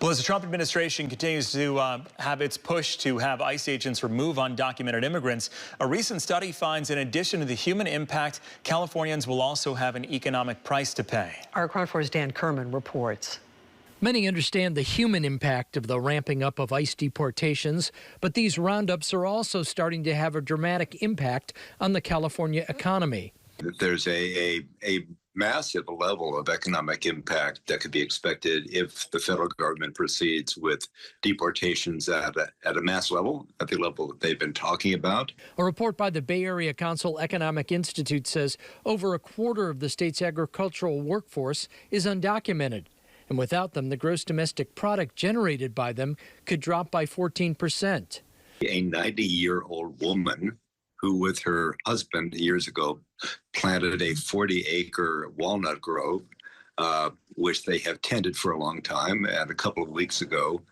Well, as the Trump administration continues to have its push to have ICE agents remove undocumented immigrants, a recent study finds in addition to the human impact, Californians will also have an economic price to pay. Our Crown 4's Dan Kerman reports. Many understand the human impact of the ramping up of ICE deportations, but these roundups are also starting to have a dramatic impact on the California economy. There's a massive level of economic impact that could be expected if the federal government proceeds with deportations at a mass level, at the level that they've been talking about. A report by the Bay Area Council Economic Institute says over a quarter of the state's agricultural workforce is undocumented. And without them, the gross domestic product generated by them could drop by 14%. A 90-year-old woman who, with her husband years ago, planted a 40-acre walnut grove, which they have tended for a long time. And a couple of weeks ago,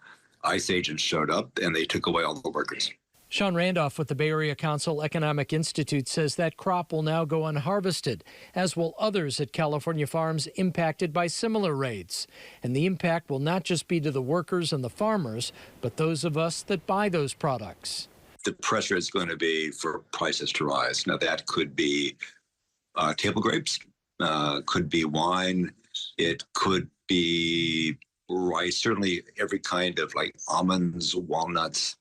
ICE agents showed up and they took away all the workers. Sean Randolph with the Bay Area Council Economic Institute says that crop will now go unharvested, as will others at California farms impacted by similar raids. And the impact will not just be to the workers and the farmers, but those of us that buy those products. The pressure is going to be for prices to rise. Now, that could be table grapes, could be wine, it could be rice, certainly every kind of like almonds, walnuts,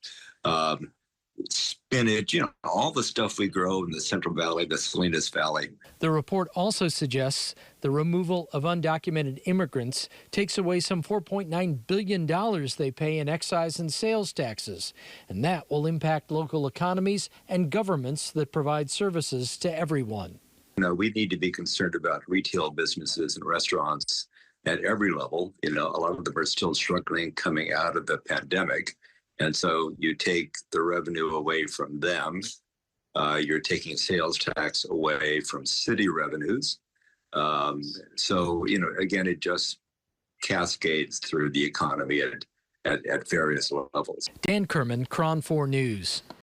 spinach, all the stuff we grow in the Central Valley, the Salinas Valley. The report also suggests the removal of undocumented immigrants takes away some $4.9 billion they pay in excise and sales taxes, and that will impact local economies and governments that provide services to everyone. We need to be concerned about retail businesses and restaurants at every level. A lot of them are still struggling coming out of the pandemic. And so you take the revenue away from them. You're taking sales tax away from city revenues. Again, it just cascades through the economy at various levels. Dan Kerman, Crown 4 News.